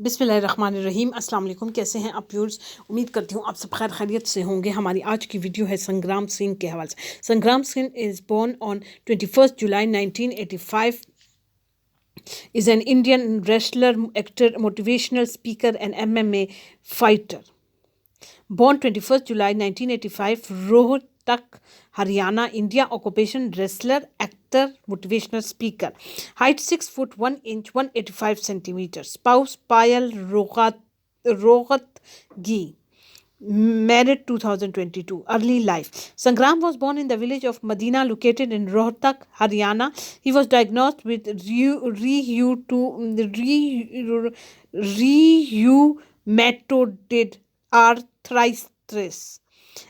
बिस्मिल्लाहिर्रहमानिर्रहीम। अस्सलाम वालेकुम। कैसे हैं आप व्यूअर्स? उम्मीद करती हूँ आप सब खैर खैरियत से होंगे। हमारी आज की वीडियो है संग्राम सिंह के हवाले से। Sangram Singh is born on 21 July 1985, is an Indian wrestler, actor, motivational speaker and MMA fighter. Born 21st July 1985, Rohtak, Haryana, India. Occupation wrestler, actor, motivational speaker. Height 6 foot 1 inch 185 centimeters. Spouse Payal Rohatgi. Married 2022. Early life. Sangram was born in the village of Madina located in Rohtak, Haryana. He was diagnosed with rheumatoid arthritis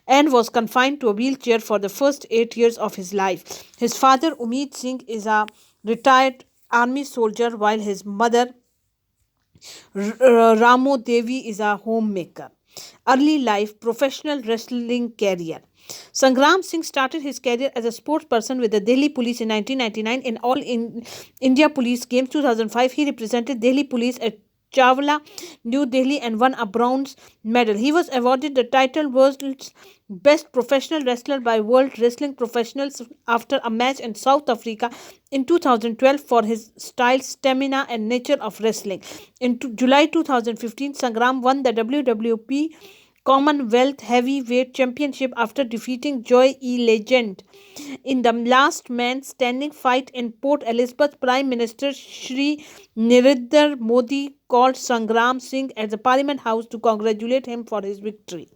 and was confined to a wheelchair for the first 8 years of his life. His father, Umeed Singh, is a retired army soldier, while his mother, Ramo Devi, is a homemaker. Early life, professional wrestling career. Sangram Singh started his career as a sports person with the Delhi Police in 1999 in All India Police Games 2005. He represented Delhi Police at Chawla, New Delhi, and won a bronze medal. He was awarded the title World's Best Professional Wrestler by World Wrestling Professionals after a match in South Africa in 2012 for his style, stamina, and nature of wrestling. In July 2015, Sangram won the WWP Commonwealth Heavyweight Championship after defeating Joy E. Legend in the last man standing fight in Port Elizabeth. Prime Minister Shri Narendra Modi called Sangram Singh at the Parliament House to congratulate him for his victory.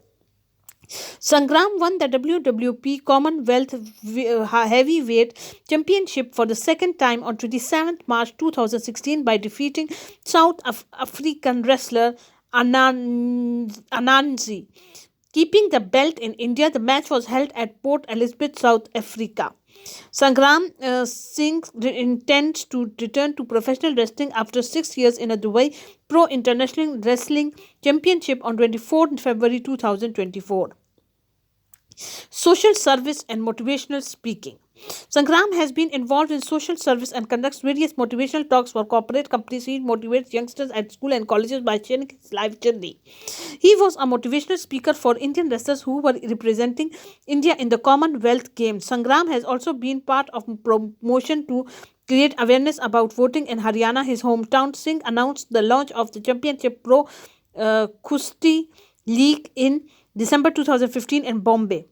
Sangram won the WWP Commonwealth Heavyweight Championship for the second time on 27th March 2016 by defeating South African wrestler Ananzi, keeping the belt in India. The match was held at Port Elizabeth, South Africa. Sangram Singh intends to return to professional wrestling after 6 years in a Dubai Pro International Wrestling Championship on 24 February 2024. Social service and motivational speaking. Sangram has been involved in social service and conducts various motivational talks for corporate companies. He motivates youngsters at school and colleges by sharing his life journey. He was a motivational speaker for Indian wrestlers who were representing India in the Commonwealth Games. Sangram has also been part of promotion to create awareness about voting in Haryana, his hometown. Singh announced the launch of the Championship Pro Kushti League in December 2015 in Bombay.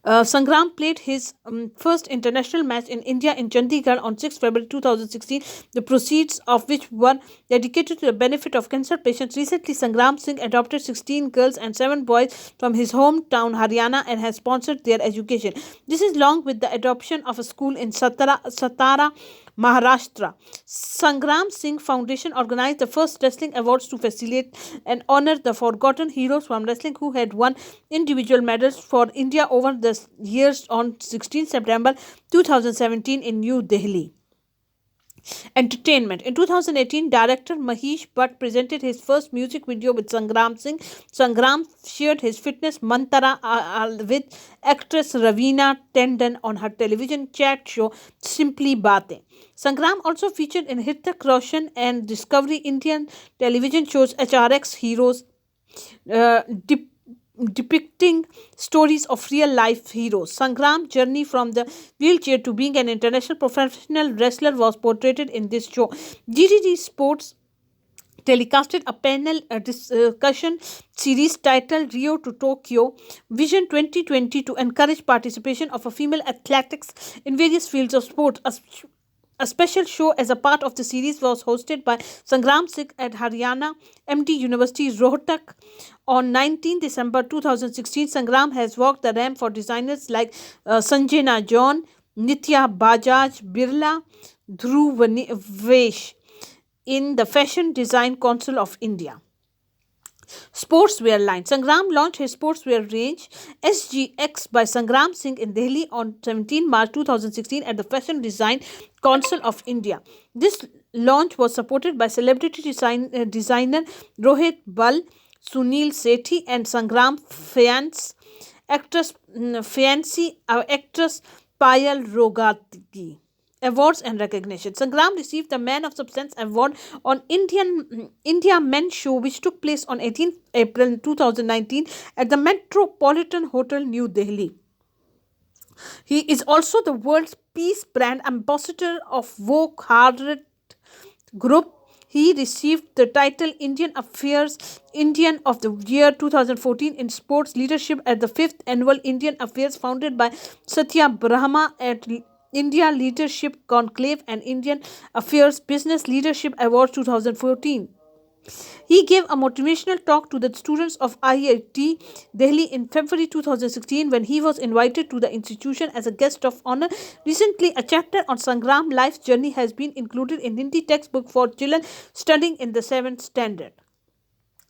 Sangram played his first international match in India in Chandigarh on 6 February 2016, the proceeds of which were dedicated to the benefit of cancer patients. Recently, Sangram Singh adopted 16 girls and 7 boys from his hometown Haryana and has sponsored their education. This is along with the adoption of a school in Satara, Maharashtra. Sangram Singh Foundation organized the first wrestling awards to facilitate and honor the forgotten heroes from wrestling who had won individual medals for India over the years on 16 September 2017 in New Delhi. Entertainment. In 2018, director Mahesh Bhatt presented his first music video with Sangram Singh. Sangram shared his fitness mantra with actress Raveena Tandon on her television chat show Simply Baatein. Sangram also featured in Hrithik Roshan and Discovery Indian television shows HRX Heroes, depicting stories of real life heroes. Sangram's journey from the wheelchair to being an international professional wrestler was portrayed in this show. GDD Sports telecasted a panel discussion series titled Rio to Tokyo Vision 2020 to encourage participation of female athletics in various fields of sport. A special show as a part of the series was hosted by Sangram Singh at Haryana MD University Rohtak. On 19 December 2016, Sangram has walked the ramp for designers like Sanjana John, Nitya Bajaj Birla, Dhruv Vesh in the Fashion Design Council of India. Sportswear line. Sangram launched his sportswear range SGX by Sangram Singh in Delhi on 17 March 2016 at the Fashion Design Council of India. This launch was supported by celebrity designer Rohit Bal, Sunil Sethi, and Sangram actress Payal Rohatgi. awards and recognition. Sangram received the Man of Substance Award on India Men Show, which took place on 18th April 2019 at the Metropolitan Hotel, New Delhi. He is also the world's peace brand ambassador of Woke Heart Group. He received the title Indian Affairs Indian of the Year 2014 in Sports Leadership at the 5th Annual Indian Affairs founded by Satya Brahma at India Leadership Conclave and Indian Affairs Business Leadership Awards 2014. He gave a motivational talk to the students of IIT Delhi in February 2016 when he was invited to the institution as a guest of honor. Recently, a chapter on Sangram life's journey has been included in Hindi textbook for children studying in the 7th standard.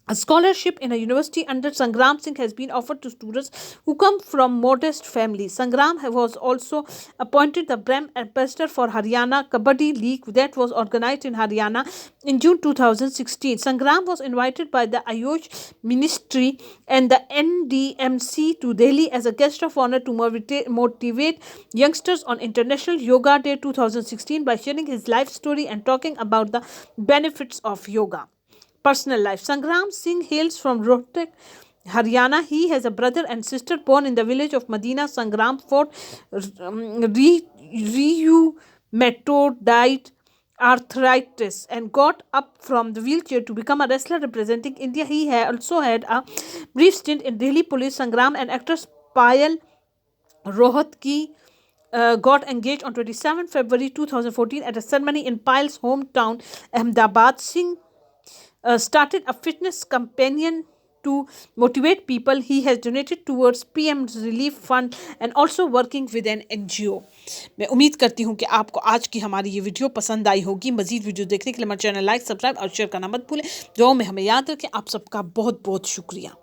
A scholarship in a university under Sangram Singh has been offered to students who come from modest families. Sangram was also appointed the BREM ambassador for Haryana Kabaddi League that was organized in Haryana in June 2016. Sangram was invited by the Ayush Ministry and the NDMC to Delhi as a guest of honor to motivate youngsters on International Yoga Day 2016 by sharing his life story and talking about the benefits of yoga. Personal life. Sangram Singh hails from Rohtak, Haryana. He has a brother and sister born in the village of Madina. Sangram fought rheumatoid arthritis and got up from the wheelchair to become a wrestler representing India. He also had a brief stint in Delhi police. Sangram and actress Payal Rohatgi got engaged on 27 February 2014 at a ceremony in Payal's hometown, Ahmedabad. Singh started a fitness companion to motivate people. He has donated towards PM's relief fund and also working with an NGO. मैं उम्मीद करती हूँ कि आपको आज की हमारी ये वीडियो पसंद आई होगी। मजीद वीडियो देखने के लिए हमारे चैनल लाइक, सब्सक्राइब और शेयर करना मत भूलें। दुआओं में हमें याद रखें। आप सबका बहुत बहुत शुक्रिया।